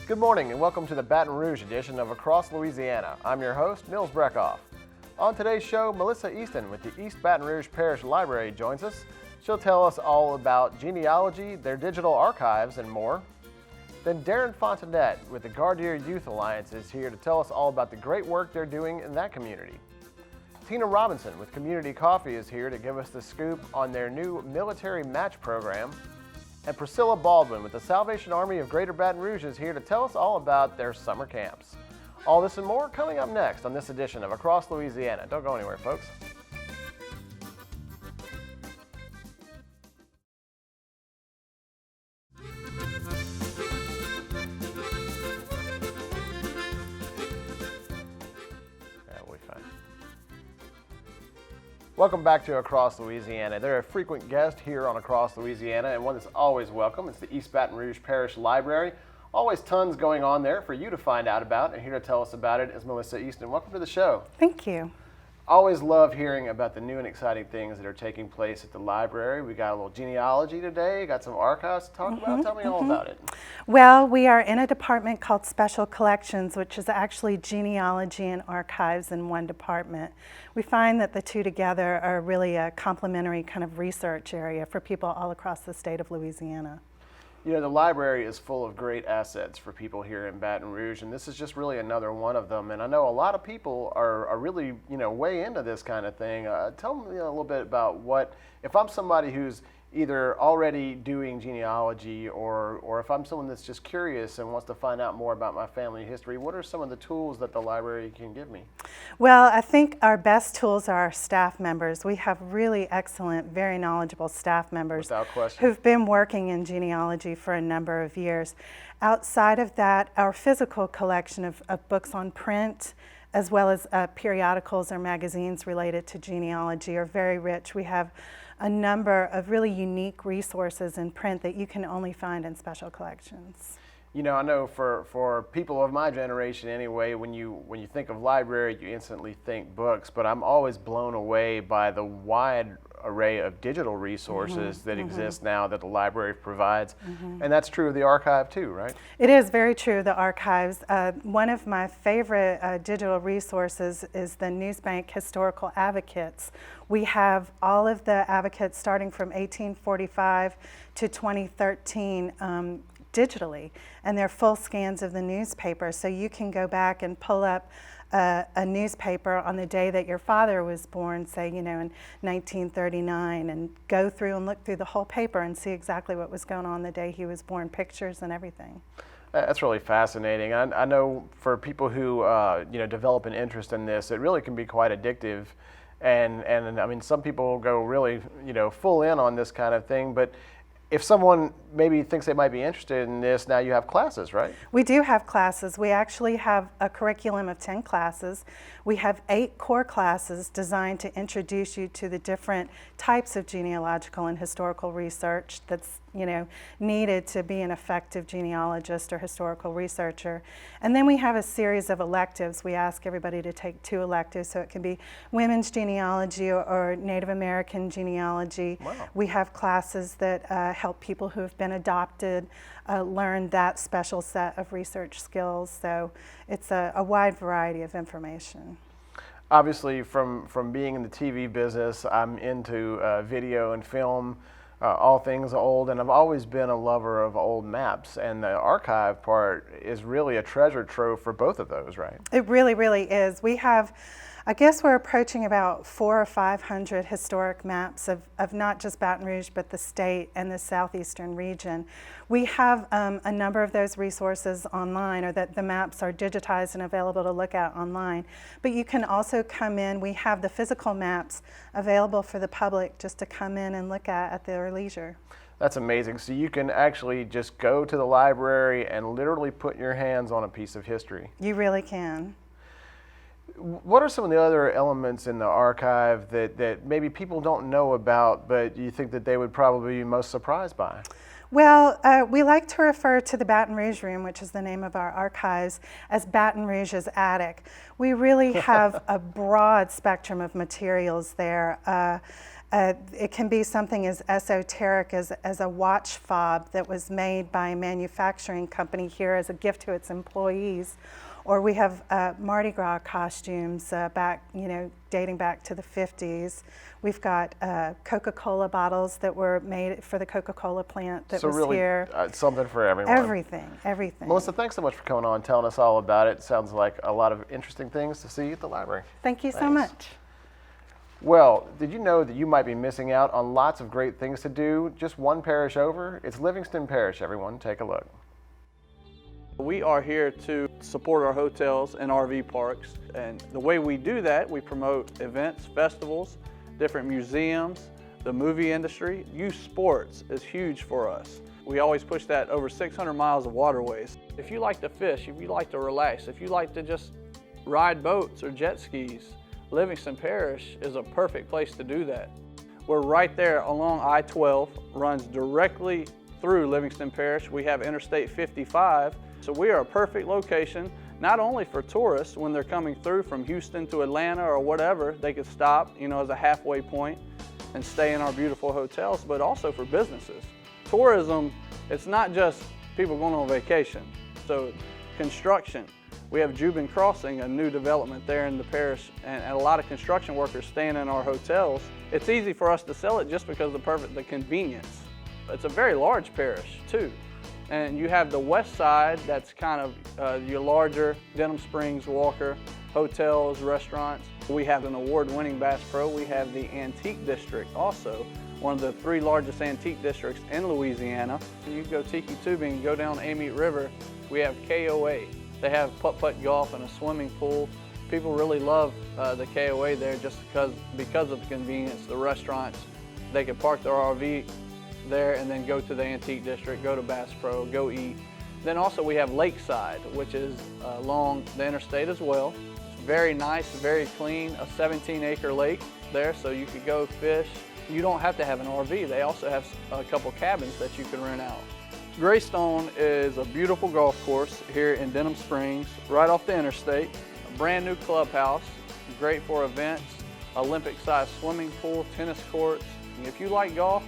Good morning and welcome to the Baton Rouge edition of Across Louisiana. I'm your host, Mills Breckoff. On today's show, Melissa Easton with the East Baton Rouge Parish Library joins us. She'll tell us all about genealogy, their digital archives, and more. Then Darren Fontanet with the Gardere Youth Alliance is here to tell us all about the great work they're doing in that community. Tina Robinson with Community Coffee is here to give us the scoop on their new military match program. And Priscilla Baldwin with the Salvation Army of Greater Baton Rouge is here to tell us all about their summer camps. All this and more coming up next on this edition of Across Louisiana. Don't go anywhere, folks. Welcome back to Across Louisiana. They're a frequent guest here on Across Louisiana and one that's always welcome. It's the East Baton Rouge Parish Library. Always tons going on there for you to find out about, and here to tell us about it is Melissa Easton. Welcome to the show. Thank you. Always love hearing about the new and exciting things that are taking place at the library. We got a little genealogy today, got some archives to talk about. Tell me all about it. Well, we are in a department called Special Collections, which is actually genealogy and archives in one department. We find that the two together are really a complementary kind of research area for people all across the state of Louisiana. You know, the library is full of great assets for people here in Baton Rouge, and this is just really another one of them. And I know a lot of people are really, way into this kind of thing. Tell me a little bit about if I'm somebody who's either already doing genealogy or if I'm someone that's just curious and wants to find out more about my family history, what are some of the tools that the library can give me? Well, I think our best tools are our staff members. We have really excellent, very knowledgeable staff members who've been working in genealogy for a number of years. Outside of that, our physical collection of books on print, as well as periodicals or magazines related to genealogy, are very rich. We have a number of really unique resources in print that you can only find in special collections. You know, I know for people of my generation anyway, when you think of library, you instantly think books, but I'm always blown away by the wide array of digital resources that exist now that the library provides. And that's true of the archive too, right? It is very true, the archives. One of my favorite digital resources is the Newsbank Historical Advocates. We have all of the advocates starting from 1845 to 2013 digitally, and they're full scans of the newspaper, so you can go back and pull up a newspaper on the day that your father was born, say, in 1939, and go through and look through the whole paper and see exactly what was going on the day he was born, pictures and everything. That's really fascinating. I know for people who develop an interest in this, it really can be quite addictive. And I mean, some people go really, full in on this kind of thing, but if someone maybe thinks they might be interested in this, now you have classes, right? We do have classes. We actually have a curriculum of 10 classes. We have 8 core classes designed to introduce you to the different types of genealogical and historical research that's needed to be an effective genealogist or historical researcher. And then we have a series of electives. We ask everybody to take 2 electives, so it can be women's genealogy or Native American genealogy. Wow. We have classes that help people who have been adopted learn that special set of research skills. So it's a wide variety of information. Obviously, from being in the TV business, I'm into video and film, all things old, and I've always been a lover of old maps, and the archive part is really a treasure trove for both of those, right? It really, really is. We have, I guess we're approaching about 400 or 500 historic maps of not just Baton Rouge, but the state and the southeastern region. We have a number of those resources online, or that the maps are digitized and available to look at online. But you can also come in. We have the physical maps available for the public just to come in and look at their leisure. That's amazing. So you can actually just go to the library and literally put your hands on a piece of history. You really can. What are some of the other elements in the archive that maybe people don't know about, but you think that they would probably be most surprised by? Well, we like to refer to the Baton Rouge Room, which is the name of our archives, as Baton Rouge's attic. We really have a broad spectrum of materials there. It can be something as esoteric as a watch fob that was made by a manufacturing company here as a gift to its employees. Or we have Mardi Gras costumes dating back to the 50s. We've got Coca-Cola bottles that were made for the Coca-Cola plant that was really, here. Something for everyone. Everything. Melissa, thanks so much for coming on and telling us all about it. Sounds like a lot of interesting things to see at the library. Thank you so much. Well, did you know that you might be missing out on lots of great things to do just one parish over? It's Livingston Parish, everyone. Take a look. We are here to support our hotels and RV parks, and the way we do that, we promote events, festivals, different museums, the movie industry. Youth sports is huge for us. We always push that over 600 miles of waterways. If you like to fish, if you like to relax, if you like to just ride boats or jet skis, Livingston Parish is a perfect place to do that. We're right there along I-12, runs directly through Livingston Parish. We have Interstate 55. So we are a perfect location, not only for tourists when they're coming through from Houston to Atlanta or whatever, they could stop, as a halfway point and stay in our beautiful hotels, but also for businesses. Tourism, it's not just people going on vacation. So construction, we have Jubin Crossing, a new development there in the parish, and a lot of construction workers staying in our hotels. It's easy for us to sell it just because of the convenience. It's a very large parish too. And you have the west side, that's kind of your larger Denham Springs, Walker, hotels, restaurants. We have an award-winning Bass Pro. We have the Antique District also, one of the 3 largest antique districts in Louisiana. You go tiki tubing, go down Amite River, we have KOA. They have putt-putt golf and a swimming pool. People really love the KOA there just because of the convenience, the restaurants. They can park their RV there and then go to the Antique District, go to Bass Pro, go eat. Then also we have Lakeside, which is along the interstate as well. It's very nice, very clean, a 17-acre lake there, so you could go fish. You don't have to have an RV. They also have a couple cabins that you can rent out. Greystone is a beautiful golf course here in Denham Springs, right off the interstate. A brand new clubhouse, great for events, Olympic-sized swimming pool, tennis courts. If you like golf,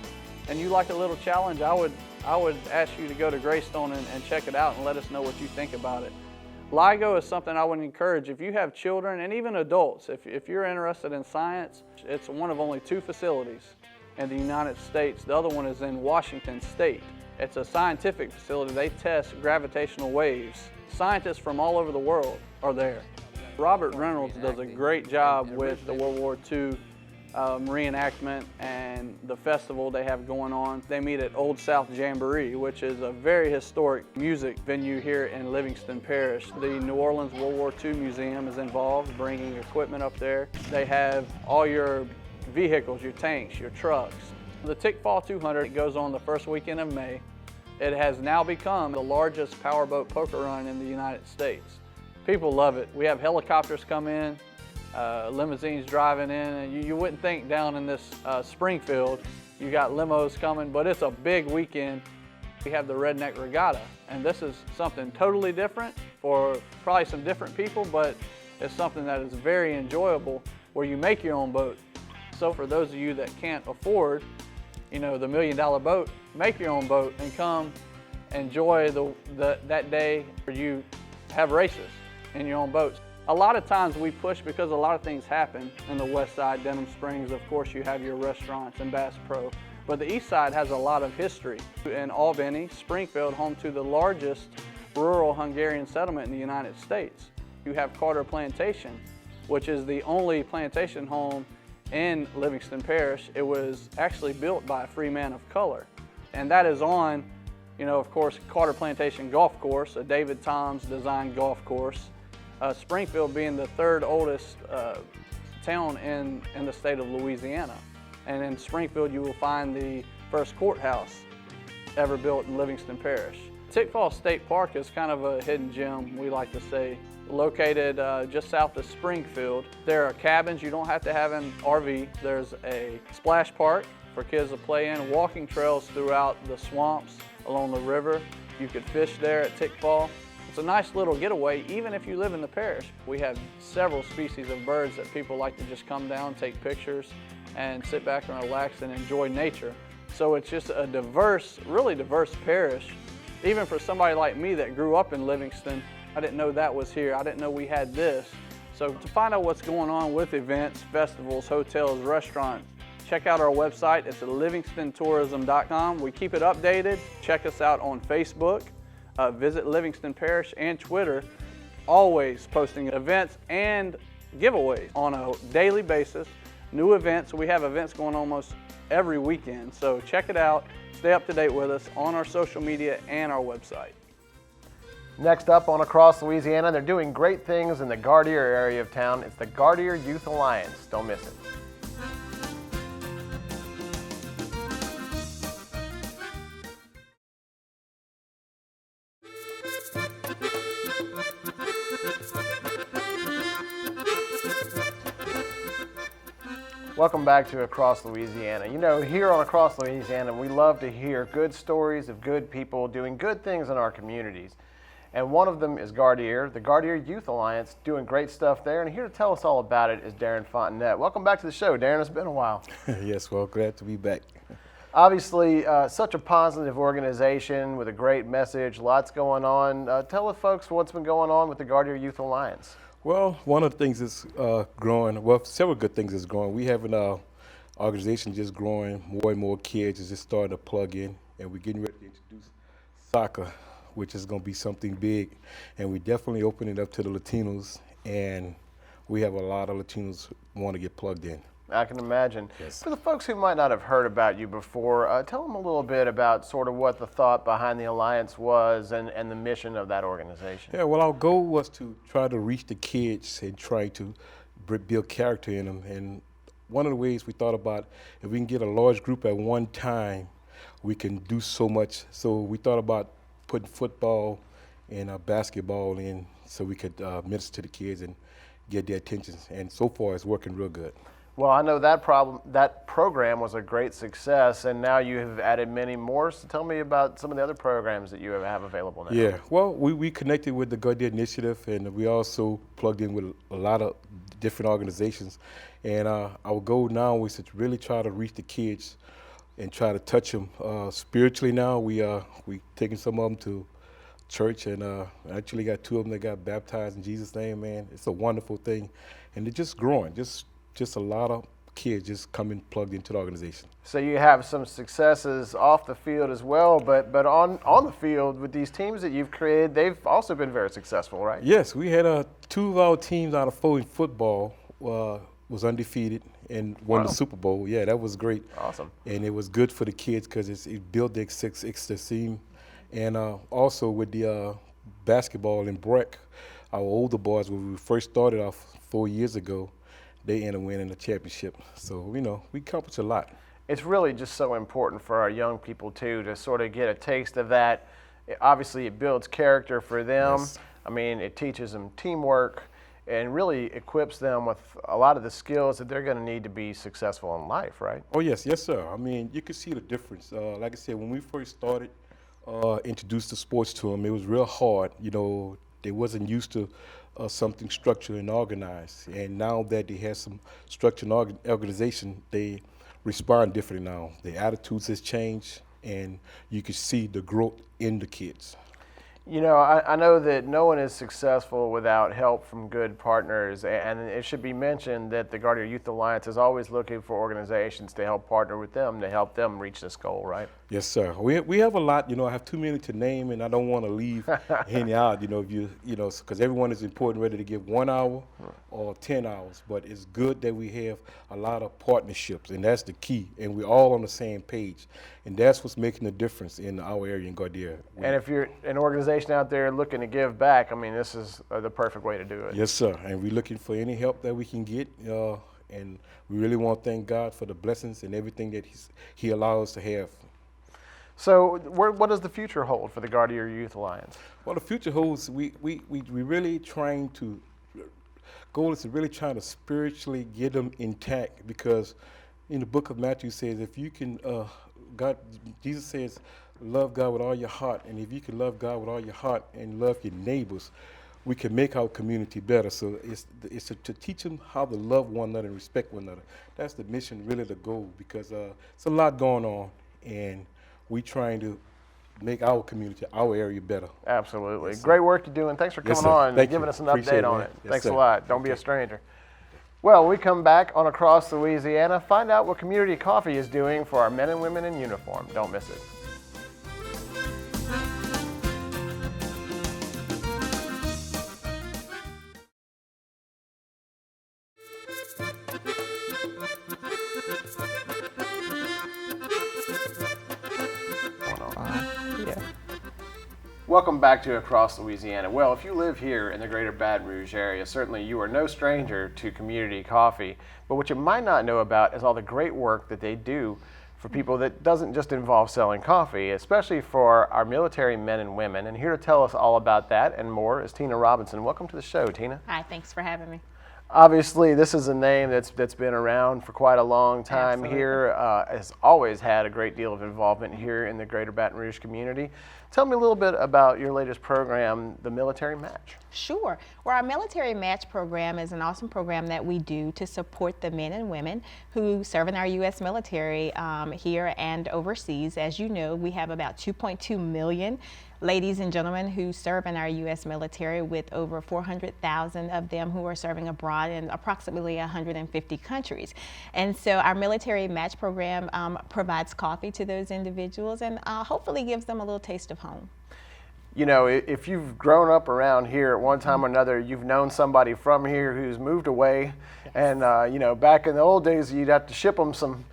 and you like a little challenge, I would ask you to go to Greystone and check it out and let us know what you think about it. LIGO is something I would encourage if you have children and even adults. If you're interested in science, it's one of only 2 facilities in the United States. The other one is in Washington State. It's a scientific facility. They test gravitational waves. Scientists from all over the world are there. Robert Reynolds does a great job with the World War II reenactment and the festival they have going on. They meet at Old South Jamboree, which is a very historic music venue here in Livingston Parish. The New Orleans World War II Museum is involved, bringing equipment up there. They have all your vehicles, your tanks, your trucks. The Tickfall 200 goes on the first weekend of May. It has now become the largest powerboat poker run in the United States. People love it. We have helicopters come in, limousines driving in, and you wouldn't think down in this Springfield you got limos coming, but it's a big weekend. We have the Redneck Regatta, and this is something totally different for probably some different people, but it's something that is very enjoyable where you make your own boat. So for those of you that can't afford, the $1 million boat, make your own boat and come enjoy that day where you have races in your own boats. A lot of times we push because a lot of things happen in the west side, Denham Springs. Of course, you have your restaurants and Bass Pro, but the east side has a lot of history. In Albany, Springfield, home to the largest rural Hungarian settlement in the United States. You have Carter Plantation, which is the only plantation home in Livingston Parish. It was actually built by a free man of color, and that is on, of course, Carter Plantation Golf Course, a David Toms designed golf course. Springfield being the 3rd oldest town in the state of Louisiana. And in Springfield you will find the first courthouse ever built in Livingston Parish. Tickfall State Park is kind of a hidden gem, we like to say. Located just south of Springfield. There are cabins, you don't have to have an RV. There's a splash park for kids to play in, walking trails throughout the swamps along the river. You could fish there at Tickfall. It's a nice little getaway, even if you live in the parish. We have several species of birds that people like to just come down, take pictures, and sit back and relax and enjoy nature. So it's just a diverse, really diverse parish. Even for somebody like me that grew up in Livingston, I didn't know that was here. I didn't know we had this. So to find out what's going on with events, festivals, hotels, restaurants, check out our website. It's at livingstonTourism.com. We keep it updated. Check us out on Facebook. Visit Livingston Parish and Twitter, always posting events and giveaways on a daily basis. New events. We have events going almost every weekend. So check it out. Stay up to date with us on our social media and our website. Next up on Across Louisiana, they're doing great things in the Gardere area of town. It's the Gardere Youth Alliance. Don't miss it. Welcome back to Across Louisiana. You know, here on Across Louisiana, we love to hear good stories of good people doing good things in our communities. And one of them is Gardere, the Gardere Youth Alliance, doing great stuff there. And here to tell us all about it is Darren Fontenette. Welcome back to the show, Darren. It's been a while. Yes, well, glad to be back. Obviously, such a positive organization with a great message, lots going on. Tell the folks what's been going on with the Gardere Youth Alliance. Well, one of the things is growing. Well, several good things is growing. We have an organization just growing. More and more kids is just starting to plug in, and we're getting ready to introduce soccer, which is going to be something big. And we definitely open it up to the Latinos, and we have a lot of Latinos who want to get plugged in. I can imagine. Yes. For the folks who might not have heard about you before, tell them a little bit about sort of what the thought behind the Alliance was and the mission of that organization. Yeah, well, our goal was to try to reach the kids and try to build character in them. And one of the ways we thought about, if we can get a large group at one time, we can do so much. So we thought about putting football and basketball in so we could minister to the kids and get their attention. And so far, it's working real good. Well, I know that program was a great success, and now you have added many more. So tell me about some of the other programs that you have available now. Yeah, well, we connected with the Gardere Initiative, and we also plugged in with a lot of different organizations. And our goal now is to really try to reach the kids and try to touch them spiritually. Now we taking some of them to church, and actually got 2 of them that got baptized in Jesus' name. Man, it's a wonderful thing, and they're just growing. Just a lot of kids just coming plugged into the organization. So you have some successes off the field as well, but on the field with these teams that you've created, they've also been very successful, right? Yes, we had 2 of our teams out of 4 in football was undefeated and won the Super Bowl. Yeah, that was great. Awesome. And it was good for the kids because it built their esteem. And also with the basketball in Breck, our older boys, when we first started off 4 years ago, they ended up winning the championship. So, you know, we accomplished a lot. It's really just so important for our young people, too, to sort of get a taste of that. Obviously, it builds character for them. Yes. I mean, it teaches them teamwork and really equips them with a lot of the skills that they're going to need to be successful in life, right? Oh, yes, sir. I mean, you can see the difference. Like I said, when we first started, introduced the sports to them, it was real hard. You know, they wasn't used to something structured and organized. And now that they have some structure and organization, they respond differently now. Their attitudes has changed, and you can see the growth in the kids. You know, I know that no one is successful without help from good partners, and it should be mentioned that the Gardere Youth Alliance is always looking for organizations to help partner with them to help them reach this goal, right? Yes, sir. We have a lot. You know, I have too many to name, and I don't want to leave any out. You know, because everyone is important, whether to give 1 hour or 10 hours. But it's good that we have a lot of partnerships, and that's the key. And we're all on the same page, and that's what's making the difference in our area in Gardere. And if you're an organization out there looking to give back, I mean, this is the perfect way to do it. Yes, sir. And we're looking for any help that we can get. And we really want to thank God for the blessings and everything that He allows us to have. So what does the future hold for the Gardere Youth Alliance? Well, the future holds, we really trying to, goal is to really try to spiritually get them intact, because in the book of Matthew says, if you can, Jesus says, love God with all your heart. And if you can love God with all your heart and love your neighbors, we can make our community better. So it's to teach them how to love one another and respect one another. That's the mission, really the goal, because it's a lot going on, and we trying to make our community, our area better. Absolutely. Yes, Great work you're doing. Thanks for Yes, coming sir. on and Thank giving you. us an Appreciate update it, on man. it. Yes, Thanks a sir. lot. Don't be a Okay. stranger. Well, we come back on Across Louisiana, find out what Community Coffee is doing for our men and women in uniform. Don't miss it. Yeah. Welcome back to Across Louisiana. Well, if you live here in the greater Baton Rouge area, certainly you are no stranger to Community Coffee. But what you might not know about is all the great work that they do for people that doesn't just involve selling coffee, especially for our military men and women. And here to tell us all about that and more is Tina Robinson. Welcome to the show, Tina. Hi, thanks for having me. Obviously, this is a name that's been around for quite a long time Absolutely. here. Has always had a great deal of involvement here in the greater Baton Rouge community. Tell me a little bit about your latest program, the Military Match. Sure. Well, our Military Match program is an awesome program that we do to support the men and women who serve in our U.S. military here and overseas. As you know, we have about 2.2 million ladies and gentlemen who serve in our U.S. military, with over 400,000 of them who are serving abroad in approximately 150 countries. And so our Military Match program provides coffee to those individuals and hopefully gives them a little taste of home. You know, if you've grown up around here at one time or another, you've known somebody from here who's moved away. And, you know, back in the old days, you'd have to ship them some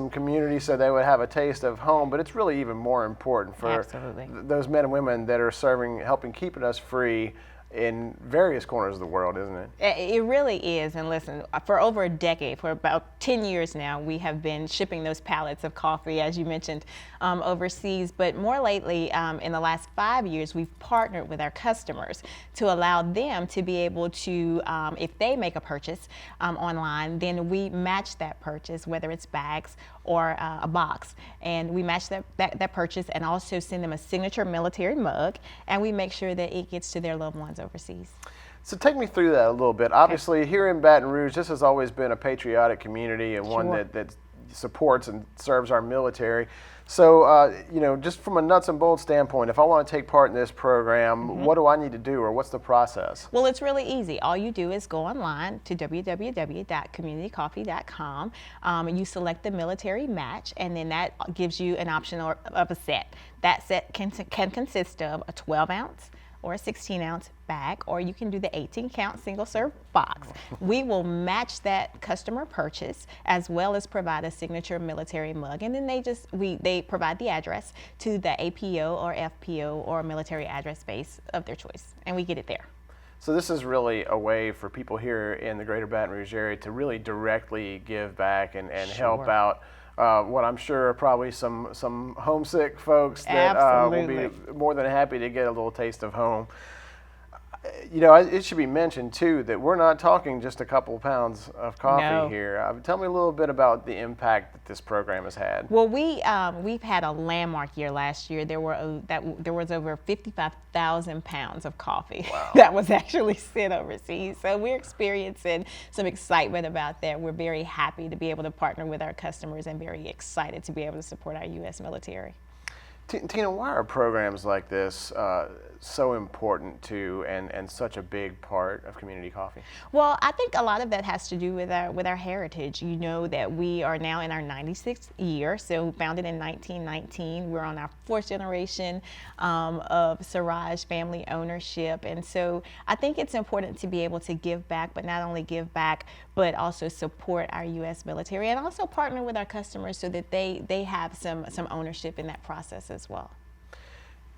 community so they would have a taste of home. But it's really even more important for Absolutely. those men and women that are serving, helping keeping us free in various corners of the world, isn't it? It really is. And listen, for over a decade, for about 10 years now, we have been shipping those pallets of coffee, as you mentioned, overseas. But more lately, in the last 5 years, we've partnered with our customers to allow them to be able to, if they make a purchase online, then we match that purchase, whether it's bags or a box. And we match that purchase and also send them a signature military mug, and we make sure that it gets to their loved ones overseas. So take me through that a little bit. Obviously, here in Baton Rouge, this has always been a patriotic community and one Sure. that supports and serves our military. So, you know, just from a nuts and bolts standpoint, if I want to take part in this program, what do I need to do, or what's the process? Well, it's really easy. All you do is go online to www.communitycoffee.com. You select the military match, and then that gives you an option of a set. That set can consist of a 12-ounce or a 16-ounce bag, or you can do the 18-count single-serve box. We will match that customer purchase as well as provide a signature military mug, and then they provide the address to the APO or FPO or military address base of their choice, and we get it there. So this is really a way for people here in the greater Baton Rouge area to really directly give back and help Sure. out what I'm sure are probably some homesick folks that will be more than happy to get a little taste of home. You know, it should be mentioned too that we're not talking just a couple pounds of coffee No. here. Tell me a little bit about the impact that this program has had. Well, we've had a landmark year last year. There was over 55,000 pounds of coffee that was actually sent overseas. So we're experiencing some excitement about that. We're very happy to be able to partner with our customers and very excited to be able to support our U.S. military. Tina, why are programs like this so important to and such a big part of community coffee? Well, I think a lot of that has to do with our heritage. You know that we are now in our 96th year, so founded in 1919. We're on our 4th generation of Rouge family ownership, and so I think it's important to be able to give back, but not only give back, but also support our U.S. military and also partner with our customers so that they have some ownership in that process as well.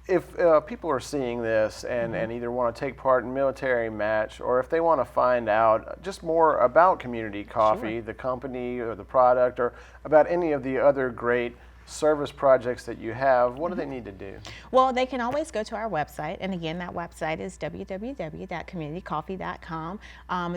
If people are seeing this and either want to take part in Military Match, or if they want to find out just more about Community Coffee, the company or the product, or about any of the other great service projects that you have, what do they need to do? Well, they can always go to our website, and again, that website is www.communitycoffee.com.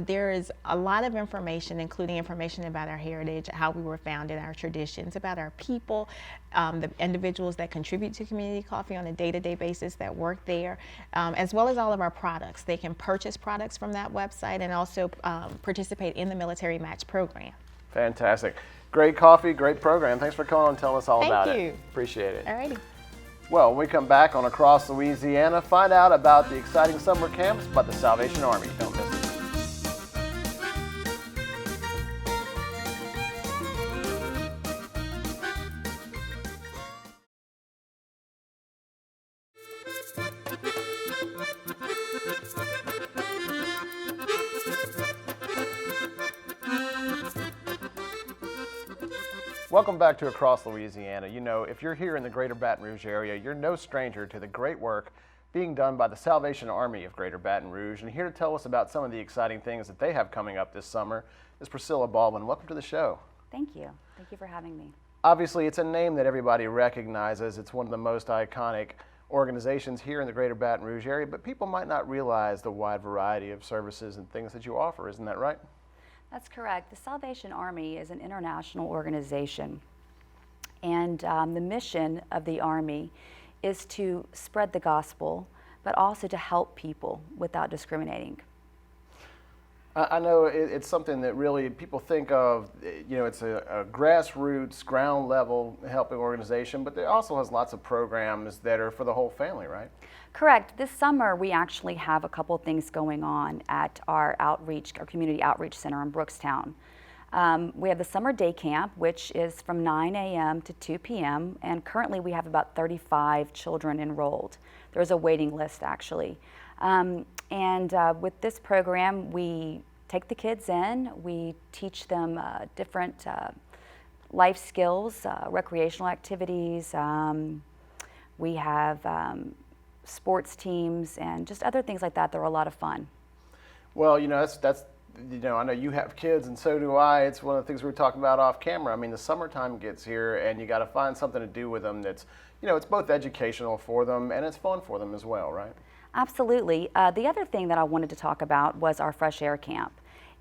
There is a lot of information, including information about our heritage, how we were founded, our traditions, about our people, the individuals that contribute to Community Coffee on a day-to-day basis that work there, as well as all of our products. They can purchase products from that website and also participate in the military match program. Fantastic. Great coffee, great program. Thanks for calling and telling us all about it. Thank you. Appreciate it. All righty. Well, when we come back on Across Louisiana, find out about the exciting summer camps by the Salvation Army. Don't miss it. Welcome back to Across Louisiana. You know, if you're here in the greater Baton Rouge area, you're no stranger to the great work being done by the Salvation Army of Greater Baton Rouge. And here to tell us about some of the exciting things that they have coming up this summer is Priscilla Baldwin. Welcome to the show. Thank you. Thank you for having me. Obviously, it's a name that everybody recognizes. It's one of the most iconic organizations here in the greater Baton Rouge area, but people might not realize the wide variety of services and things that you offer. Isn't that right? That's correct. The Salvation Army is an international organization, and the mission of the Army is to spread the gospel, but also to help people without discriminating. I know it's something that really people think of, you know, it's a grassroots, ground level helping organization, but it also has lots of programs that are for the whole family, right? Correct. This summer we actually have a couple of things going on at our community outreach center in Brookstown. We have the summer day camp, which is from 9 a.m. to 2 p.m. and currently we have about 35 children enrolled. There's a waiting list actually. With this program, we take the kids in, we teach them different life skills, recreational activities. We have sports teams and just other things like that. They're a lot of fun. Well, you know, that's you know, I know you have kids and so do I. It's one of the things we were talking about off camera. I mean, the summertime gets here and you got to find something to do with them that's, you know, it's both educational for them and it's fun for them as well, right? Absolutely. The other thing that I wanted to talk about was our Fresh Air Camp.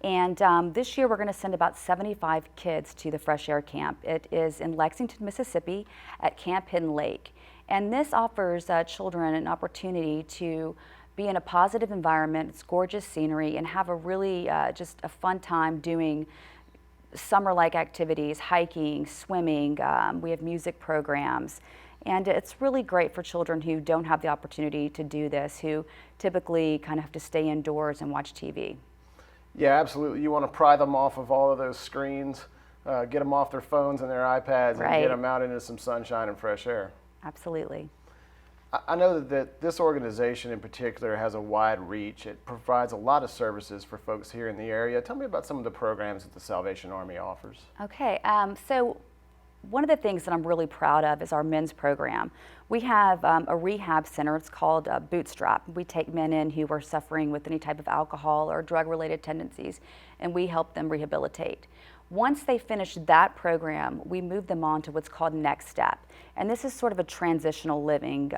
And this year we're going to send about 75 kids to the Fresh Air Camp. It is in Lexington, Mississippi at Camp Hidden Lake. And this offers children an opportunity to be in a positive environment, it's gorgeous scenery, and have a really just a fun time doing summer-like activities, hiking, swimming. We have music programs. And it's really great for children who don't have the opportunity to do this, who typically kind of have to stay indoors and watch TV. Yeah, absolutely. You want to pry them off of all of those screens, get them off their phones and their iPads, Right. and get them out into some sunshine and fresh air. Absolutely. I know that this organization in particular has a wide reach. It provides a lot of services for folks here in the area. Tell me about some of the programs that the Salvation Army offers. Okay, so one of the things that I'm really proud of is our men's program. We have a rehab center. It's called Bootstrap. We take men in who are suffering with any type of alcohol or drug-related tendencies, and we help them rehabilitate. Once they finish that program, we move them on to what's called Next Step. And this is sort of a transitional living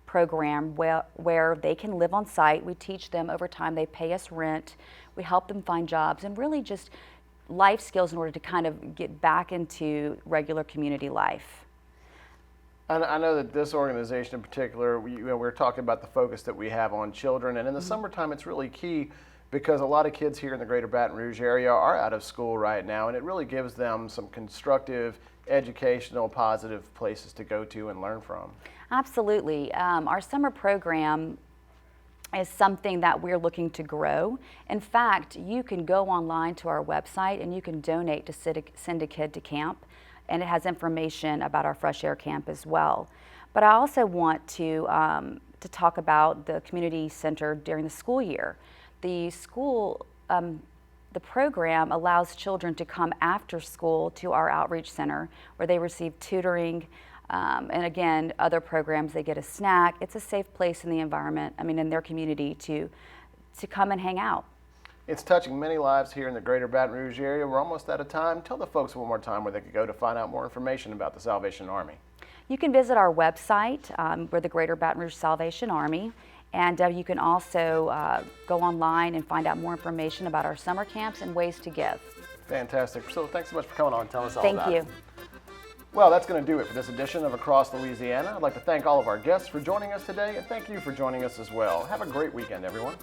program where they can live on site. We teach them over time. They pay us rent. We help them find jobs and really just life skills in order to kind of get back into regular community life. I know that this organization in particular, we're talking about the focus that we have on children, and in the summertime it's really key because a lot of kids here in the greater Baton Rouge area are out of school right now, and it really gives them some constructive, educational, positive places to go to and learn from. Absolutely. Our summer program is something that we're looking to grow. In fact, you can go online to our website and you can donate to send a kid to camp, and it has information about our Fresh Air Camp as well. But I also want to talk about the community center during the school year. The program allows children to come after school to our outreach center where they receive tutoring, and again, other programs. They get a snack. It's a safe place in the environment, in their community to come and hang out. It's touching many lives here in the greater Baton Rouge area. We're almost out of time. Tell the folks one more time where they could go to find out more information about the Salvation Army. You can visit our website. We're the Greater Baton Rouge Salvation Army. And you can also go online and find out more information about our summer camps and ways to give. Fantastic. Priscilla, thanks so much for coming on and telling us all Thank about you. it. Well, that's going to do it for this edition of Across Louisiana. I'd like to thank all of our guests for joining us today, and thank you for joining us as well. Have a great weekend, everyone.